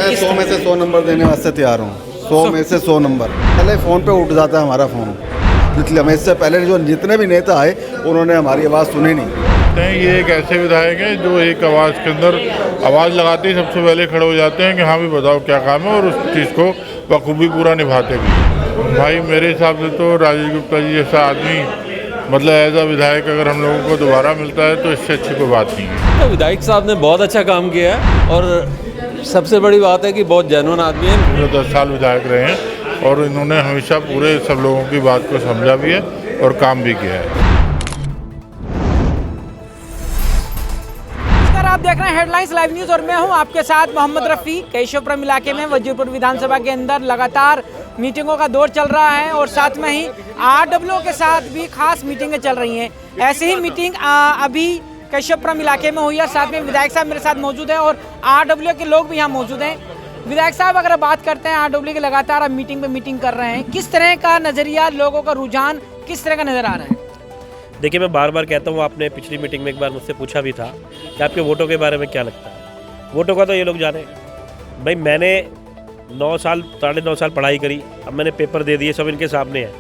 मैं 100 में से 100 नंबर देने वास्ते तैयार हूँ। 100 में से 100 नंबर। पहले फ़ोन पे उठ जाता है हमारा फ़ोन, इसलिए हमें इससे पहले जो जितने भी नेता आए उन्होंने हमारी आवाज़ सुनी नहीं। ये एक ऐसे विधायक हैं जो एक आवाज़ के अंदर आवाज़ लगाते ही सबसे पहले खड़े हो जाते हैं कि हाँ भी बताओ क्या काम है, और उस चीज़ को बखूबी पूरा निभाते भी। भाई मेरे हिसाब से तो राजीव गुप्ता जी जैसा आदमी मतलब एज अ विधायक अगर हम लोगों को दोबारा मिलता है तो इससे अच्छी कोई बात नहीं है। तो विधायक साहब ने बहुत अच्छा काम किया है, और सबसे बड़ी बात है कि बहुत जेन्युइन आदमी है। पूरे 10 साल विधायक रहे हैं और इन्होंने हमेशा पूरे सब लोगों की बात को समझा भी है और काम भी किया है। आप देख रहे हैं हेडलाइंस लाइव न्यूज और मैं हूं आपके साथ मोहम्मद रफ़ी। केशवपुरम इलाके में वजीरपुर विधानसभा के अंदर लगातार मीटिंगों का दौर चल रहा है और साथ में ही आरडब्ल्यू के साथ भी खास मीटिंगें चल रही हैं। ऐसे ही मीटिंग अभी केशवपुरम इलाके में हुई है। साथ में विधायक साहब मेरे साथ मौजूद हैं और आरडब्ल्यू के लोग भी यहाँ मौजूद हैं। विधायक साहब, अगर बात करते हैं आरडब्ल्यू के, लगातार आप मीटिंग पे मीटिंग कर रहे हैं, किस तरह का नज़रिया, लोगों का रुझान किस तरह का नज़र आ रहा है? देखिए, मैं बार बार कहता हूँ, आपने पिछली मीटिंग में एक बार मुझसे पूछा भी था कि आपके वोटों के बारे में क्या लगता है। वोटों का तो ये लोग जाने भाई, मैंने 9 साल 9.5 साल पढ़ाई करी, अब मैंने पेपर दे दिए, सब इनके सामने है।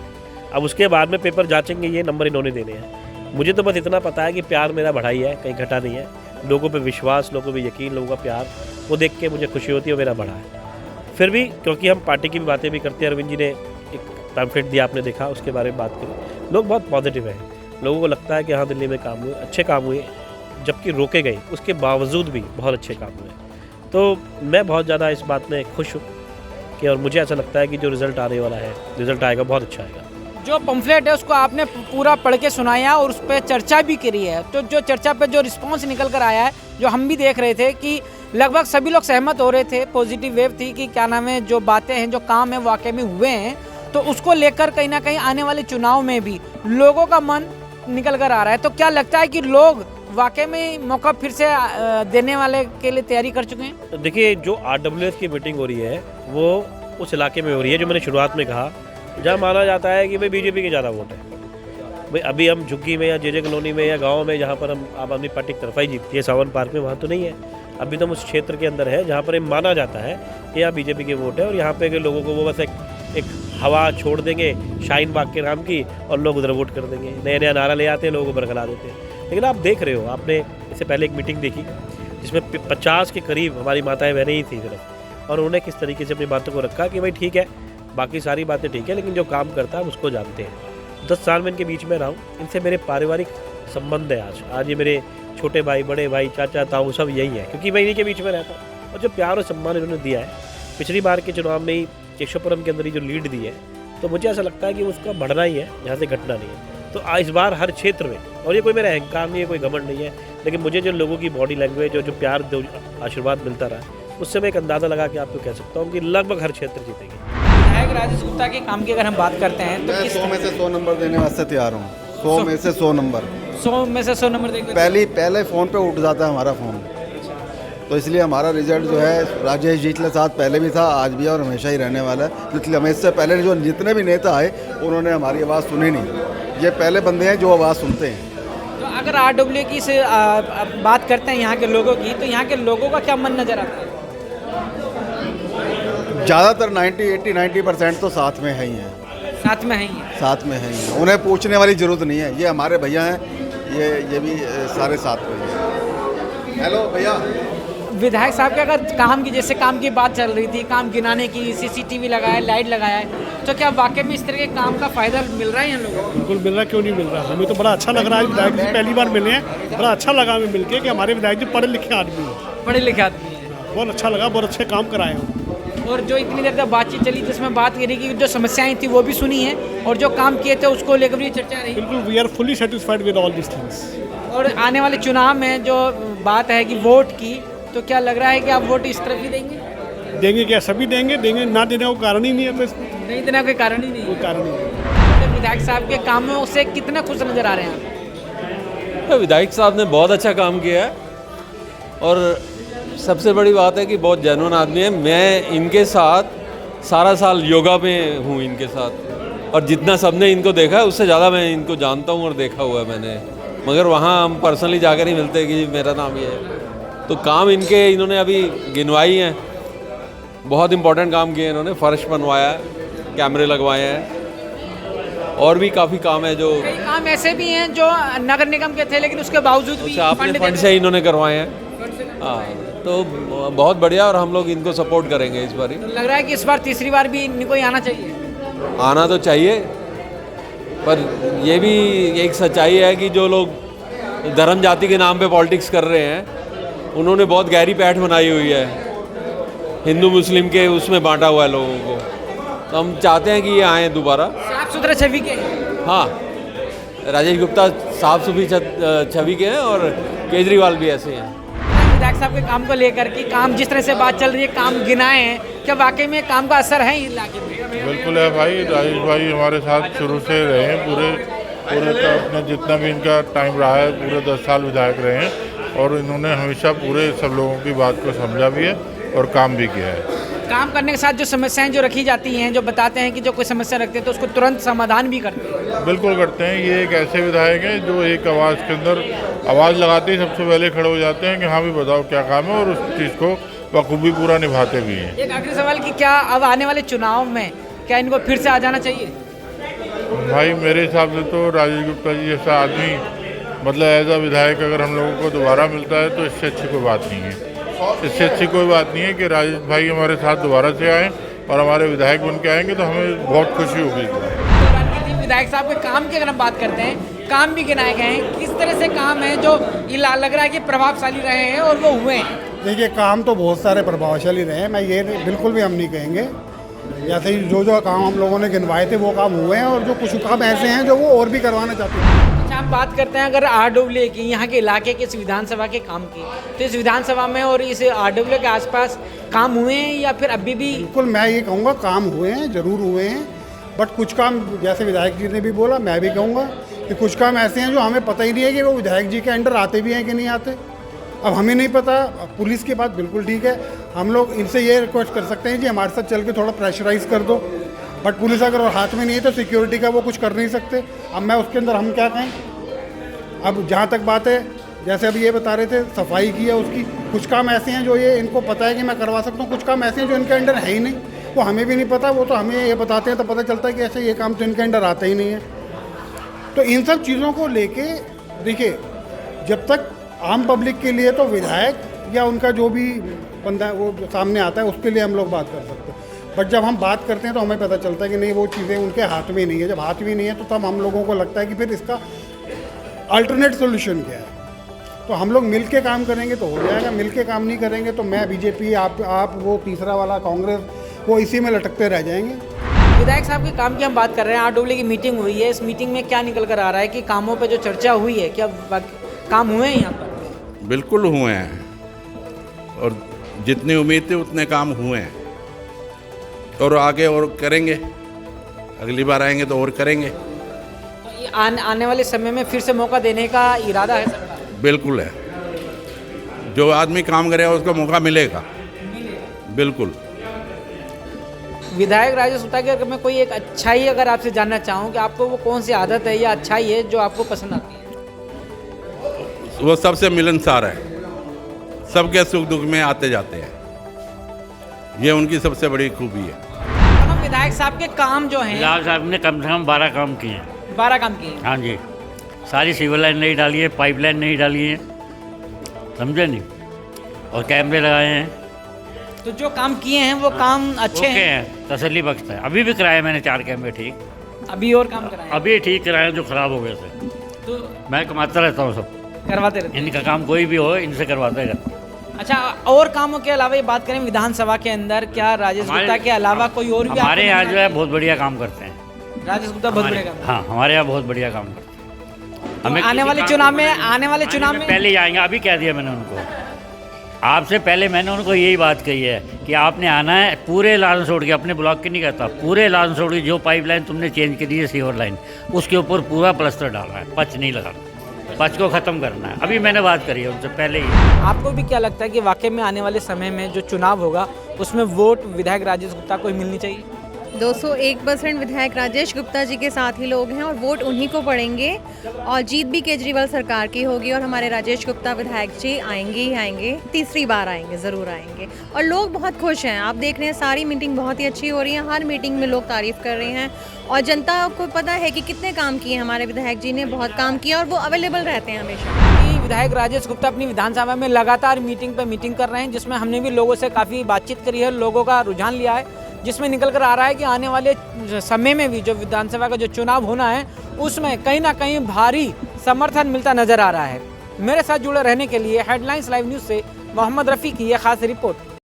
अब उसके बाद में पेपर जांचेंगे, ये नंबर इन्होंने देने हैं। मुझे तो बस इतना पता है कि प्यार मेरा बढ़ाई है, कहीं घटा नहीं है। लोगों पे विश्वास, लोगों पे यकीन, लोगों का प्यार, वो देख के मुझे खुशी होती है, मेरा बढ़ा है। फिर भी क्योंकि हम पार्टी की भी बातें भी करते हैं, अरविंद जी ने एक पैम्फलेट दिया, आपने देखा, उसके बारे में बात करी। लोग बहुत पॉजिटिव हैं, लोगों को लगता है कि हाँ दिल्ली में काम हुए, अच्छे काम हुए, जबकि रोके गए उसके बावजूद भी बहुत अच्छे काम हुए। तो मैं बहुत ज़्यादा इस बात में खुश हूँ कि, और मुझे ऐसा लगता है कि जो रिज़ल्ट आने वाला है, रिज़ल्ट आएगा बहुत अच्छा आएगा। जो पंफलेट है उसको आपने पूरा पढ़ के सुनाया और उस पर चर्चा भी करी है, तो जो चर्चा पे जो रिस्पांस निकल कर आया है, जो हम भी देख रहे थे कि लगभग सभी लोग सहमत हो रहे थे, पॉजिटिव वेव थी कि क्या नाम है, जो बातें हैं, जो काम है वाकई में हुए हैं। तो उसको लेकर कहीं ना कहीं आने वाले चुनाव में भी लोगों का मन निकल कर आ रहा है। तो क्या लगता है कि लोग वाकई में मौका फिर से देने वाले के लिए तैयारी कर चुके हैं? देखिए, जो आरडब्ल्यूएस की मीटिंग हो रही है वो उस इलाके में हो रही है जो मैंने शुरुआत में कहा, जहाँ माना जाता है कि भाई बीजेपी के ज़्यादा वोट है। भाई अभी हम झुग्गी में या जे कॉलोनी में या गाँव में, जहाँ पर हम आम आदमी पार्टी की तरफा ही जीतती है, सावन पार्क में, वहाँ तो नहीं है। अभी तो हम उस क्षेत्र के अंदर है जहाँ पर माना जाता है कि यहाँ बीजेपी के वोट है, और यहाँ पे के लोगों को वो बस एक हवा छोड़ देंगे शाहीन बाग के नाम की, और लोग उधर वोट कर देंगे, नया नया नारा ले आते हैं, लोगों को बरगला देते हैं। लेकिन आप देख रहे हो, आपने इससे पहले एक मीटिंग देखी जिसमें 50 के करीब हमारी माताएं बहनें ही थी सिर्फ, और उन्होंने किस तरीके से अपनी बातों को रखा कि भाई ठीक है, बाकी सारी बातें ठीक है, लेकिन जो काम करता है उसको जानते हैं। 10 साल में इनके बीच में रहा हूँ, इनसे मेरे पारिवारिक संबंध है। आज ये मेरे छोटे भाई, बड़े भाई, चाचा, ताऊ सब यही है, क्योंकि मैं इन्हीं के बीच में रहता हूँ। और जो प्यार और सम्मान इन्होंने दिया है, पिछली बार के चुनाव में ही केशवपुरम के अंदर ही जो लीड दी है, तो मुझे ऐसा लगता है कि उसका बढ़ना ही है, यहाँ से घटना नहीं है। तो इस बार हर क्षेत्र में, और ये कोई मेरा अहंकार नहीं है, कोई घमंड नहीं है, लेकिन मुझे जो लोगों की बॉडी लैंग्वेज और जो प्यार, जो आशीर्वाद मिलता रहा, उससे मैं एक अंदाज़ा लगा के आपको कह सकता हूँ कि लगभग हर क्षेत्र जीतेंगे। विधायक राजेश गुप्ता के काम की अगर हम बात करते हैं तो मैं 100 में से 100 नंबर देने वास्ते तैयार हूँ। 100 में से 100 नंबर। 100 में से 100 नंबर देंगे। पहले फ़ोन पे उठ जाता है हमारा फ़ोन, तो इसलिए हमारा रिजल्ट जो है राजेश जी के साथ पहले भी था, आज भी है और हमेशा ही रहने वाला है। इसलिए हमें इससे पहले जो जितने भी नेता आए उन्होंने हमारी आवाज़ सुनी नहीं। ये पहले बंदे हैं जो आवाज़ सुनते हैं। तो अगर आरडब्ल्यू की से बात करते हैं यहाँ के लोगों की, तो यहाँ के लोगों का क्या मन नज़र आता है? ज़्यादातर 90% तो साथ में है ही हैं। साथ में है ही है। साथ में है ही, उन्हें पूछने वाली ज़रूरत नहीं है। ये हमारे भैया हैं, ये भी सारे साथ में हैं। हेलो भैया। विधायक साहब के अगर काम की, जैसे काम की बात चल रही थी, काम गिनाने की, CCTV लगाया, लाइट लगाया है, तो क्या वाकई में इस तरह के काम का फ़ायदा मिल रहा है इन लोगों को? बिल्कुल मिल रहा है, क्यों नहीं मिल रहा। हमें तो बड़ा अच्छा लग रहा है, विधायक जी पहली बार मिले हैं, बड़ा अच्छा लगा हमें मिलके कि हमारे विधायक जी पढ़े लिखे आदमी हैं। पढ़े लिखे आदमी हैं, बहुत अच्छा लगा, बहुत अच्छे काम कराए हैं। और जो इतनी देर तक बातचीत चली जिसमें बात करी कि जो समस्याएं थी वो भी सुनी है, और जो काम किए थे उसको लेकर भी चर्चा रही। बिल्कुल, we are fully satisfied with all this things. और आने वाले चुनाव में जो बात है कि वोट की, तो क्या लग रहा है कि आप वोट इस तरफ ही देंगे? देंगे क्या? सभी देंगे, ना देने का कारण ही नहीं है। बस नहीं देना कोई कारण ही नहीं है। कोई कारण नहीं है। तो विधायक साहब के कामों से कितना खुश नजर आ रहे हैं? तो विधायक साहब ने बहुत अच्छा काम किया है, और सबसे बड़ी बात है कि बहुत जेन्युइन आदमी है। मैं इनके साथ सारा साल योगा में हूँ इनके साथ, और जितना सबने इनको देखा है उससे ज़्यादा मैं इनको जानता हूँ और देखा हुआ है मैंने। मगर वहाँ हम पर्सनली जाकर ही मिलते हैं कि मेरा नाम ये है। तो काम इन्होंने अभी गिनवाई हैं, बहुत इम्पोर्टेंट काम किए इन्होंने, फर्श बनवाया है, कैमरे लगवाए हैं और भी काफ़ी काम है जो कई काम ऐसे भी हैं जो नगर निगम के थे लेकिन उसके बावजूद भी अच्छा अपने फंड फंड से इन्होंने करवाए हैं। हाँ, तो बहुत बढ़िया और हम लोग इनको सपोर्ट करेंगे इस बार। लग रहा है कि इस बार तीसरी बार भी इनको ही आना चाहिए। आना तो चाहिए, पर ये भी एक सच्चाई है कि जो लोग धर्म जाति के नाम पे पॉलिटिक्स कर रहे हैं उन्होंने बहुत गहरी पैठ बनाई हुई है, हिंदू मुस्लिम के उसमें बांटा हुआ है लोगों को। तो हम चाहते हैं कि ये आएँ दोबारा। साफ सुथरे छवि के हाँ, राजेश गुप्ता साफ सुथरी छवि के हैं और केजरीवाल भी ऐसे हैं। विधायक साहब के काम को लेकर कि काम जिस तरह से बात चल रही है, काम गिनाए हैं, क्या वाकई में काम का असर है इलाके में? बिल्कुल है भाई, राजेश भाई हमारे साथ शुरू से रहे हैं, पूरे का अपना जितना भी इनका टाइम रहा है पूरे 10 साल विधायक रहे हैं और इन्होंने हमेशा पूरे सब लोगों की बात को समझा भी है और काम भी किया है। काम करने के साथ जो समस्याएं जो रखी जाती हैं, जो बताते हैं कि जो कोई समस्या रखते हैं तो उसको तुरंत समाधान भी करते हैं। बिल्कुल करते हैं। ये एक ऐसे विधायक हैं जो एक आवाज़ के अंदर आवाज़ लगाते ही सबसे पहले खड़े हो जाते हैं कि हाँ भी बताओ क्या काम है, और उस चीज़ को बखूबी पूरा निभाते भी हैं। एक आखिरी सवाल कि क्या अब आने वाले चुनाव में क्या इनको फिर से आ जाना चाहिए? भाई मेरे हिसाब से तो राजेश गुप्ता जी जैसा आदमी मतलब एज अ विधायक अगर हम लोगों को दोबारा मिलता है तो इससे अच्छी कोई बात नहीं है। इससे अच्छी कोई बात नहीं है कि राजेश भाई हमारे साथ दोबारा से आएँ और हमारे विधायक बन के आएंगे तो हमें बहुत खुशी होगी। विधायक साहब के काम की अगर हम बात करते हैं, काम भी गिनाए गए हैं, किस तरह से काम है जो लग रहा है कि प्रभावशाली रहे हैं और वो हुए हैं? देखिए, काम तो बहुत सारे प्रभावशाली रहे हैं, मैं ये बिल्कुल भी हम नहीं कहेंगे। जैसे ही जो काम हम लोगों ने गिनवाए थे वो काम हुए हैं और जो कुछ काम ऐसे हैं जो वो और भी करवाना चाहते हैं। अच्छा, हम बात करते हैं अगर आरडब्ल्यू की, यहाँ के इलाके के इस विधानसभा के काम की, तो इस विधानसभा में और इस आरडब्ल्यू के आसपास काम हुए हैं या फिर अभी भी? बिल्कुल मैं ये कहूँगा काम हुए हैं, ज़रूर हुए हैं, बट कुछ काम जैसे विधायक जी ने भी बोला, मैं भी कहूँगा कि कुछ काम ऐसे हैं जो हमें पता ही नहीं है कि वो विधायक जी के अंडर आते भी हैं कि नहीं आते। अब हमें नहीं पता। पुलिस की बात बिल्कुल ठीक है, हम लोग इनसे ये रिक्वेस्ट कर सकते हैं कि हमारे साथ चल के थोड़ा प्रेशराइज कर दो, बट पुलिस अगर हाथ में नहीं है तो सिक्योरिटी का वो कुछ कर नहीं सकते। अब मैं उसके अंदर हम क्या कहें। अब जहाँ तक बात है, जैसे अभी ये बता रहे थे सफाई की है उसकी, कुछ काम ऐसे हैं जो ये इनको पता है कि मैं करवा सकता हूँ, कुछ काम ऐसे हैं जो इनके अंडर है ही नहीं, वो हमें भी नहीं पता, वो तो हमें ये बताते हैं तो पता चलता है कि ऐसे ये काम तो इनके अंडर आता ही नहीं है। तो इन सब चीज़ों को लेके देखिए, जब तक आम पब्लिक के लिए तो विधायक या उनका जो भी बंदा वो जो सामने आता है उसके लिए हम लोग बात कर सकते हैं, बट जब हम बात करते हैं तो हमें पता चलता है कि नहीं, वो चीज़ें उनके हाथ में नहीं है। जब हाथ में नहीं है तो तब हम लोगों को लगता है कि फिर इसका अल्टरनेट सोल्यूशन क्या है। तो हम लोग मिल के काम करेंगे तो हो जाएगा, मिल के काम नहीं करेंगे तो मैं बीजेपी, आप वो तीसरा वाला कांग्रेस, वो इसी में लटकते रह जाएंगे। विधायक साहब के काम की हम बात कर रहे हैं, आरडब्ल्यू की मीटिंग हुई है, इस मीटिंग में क्या निकल कर आ रहा है कि कामों पे जो चर्चा हुई है, क्या काम हुए हैं यहाँ पर? बिल्कुल हुए हैं, और जितनी उम्मीद थी उतने काम हुए हैं और आगे और करेंगे, अगली बार आएंगे तो और करेंगे। तो ये आने वाले समय में फिर से मौका देने का इरादा है सरकार? बिल्कुल है, जो आदमी काम करेगा उसको मौका मिलेगा, बिल्कुल। विधायक राजेश गुप्ता की अगर मैं कोई एक अच्छाई अगर आपसे जानना चाहूँ कि आपको वो कौन सी आदत है या अच्छाई है जो आपको पसंद आती है? वो सबसे मिलनसार है, सबके सुख दुख में आते जाते हैं, ये उनकी सबसे बड़ी खूबी है। हम विधायक साहब के काम जो हैं, विधायक साहब ने कम से कम 12 काम किए हैं। 12 काम किए? हाँ जी, सारी सिविल लाइन नहीं डाली है, पाइपलाइन नहीं डाली है, समझे नहीं, और कैमरे लगाए हैं। तो जो काम किए हैं वो काम अच्छे ओके हैं? हैं, तसल्ली बख्शता है। अभी भी कराए मैंने 4 कैमरे ठीक, अभी और काम कराए? अभी ठीक कराए जो ख़राब हो गए थे। तो मैं कमाता रहता हूँ, सब करवाते रहते हैं? इनका काम कोई भी हो इनसे करवाते रहता हूँ। अच्छा, और कामों के अलावा ये बात करें विधानसभा के अंदर, क्या राजेश गुप्ता के अलावा कोई और भी हमारे आपको यहाँ नजर जो है आता बहुत बढ़िया काम करते हैं राजेश गुप्ता बहुत बढ़िया काम? हाँ, हमारे यहाँ बहुत बढ़िया काम करते हैं। तो आने वाले चुनाव में पहले ही आएंगे, अभी कह दिया मैंने उनको, आपसे पहले मैंने उनको यही बात कही है कि आपने आना है, पूरे लालंस रोड की, अपने ब्लॉक की नहीं कहता, पूरे लालंस रोड की जो पाइपलाइन तुमने चेंज की दी है सीवर लाइन, उसके ऊपर पूरा प्लास्टर डालना है, पच नहीं लगाना, पच को ख़त्म करना है। अभी मैंने बात करी है उनसे पहले ही। आपको भी क्या लगता है कि वाकई में आने वाले समय में जो चुनाव होगा उसमें वोट विधायक राजेश गुप्ता को ही मिलनी चाहिए? 201% विधायक राजेश गुप्ता जी के साथ ही लोग हैं और वोट उन्हीं को पड़ेंगे और जीत भी केजरीवाल सरकार की होगी और हमारे राजेश गुप्ता विधायक जी आएंगे ही आएंगे, तीसरी बार आएंगे, ज़रूर आएंगे। और लोग बहुत खुश हैं, आप देख रहे हैं सारी मीटिंग बहुत ही अच्छी हो रही है, हर मीटिंग में लोग तारीफ़ कर रहे हैं और जनता को पता है कि कितने काम किए हमारे विधायक जी ने, बहुत काम किया और वो अवेलेबल रहते हैं हमेशा। विधायक राजेश गुप्ता अपनी विधानसभा में लगातार मीटिंग पे मीटिंग कर रहे हैं, जिसमें हमने भी लोगों से काफ़ी बातचीत करी है, लोगों का रुझान लिया है, जिसमें निकल कर आ रहा है कि आने वाले समय में भी जो विधानसभा का जो चुनाव होना है उसमें कहीं ना कहीं भारी समर्थन मिलता नजर आ रहा है। मेरे साथ जुड़े रहने के लिए हेडलाइंस लाइव न्यूज़ से मोहम्मद रफ़ी की यह खास रिपोर्ट।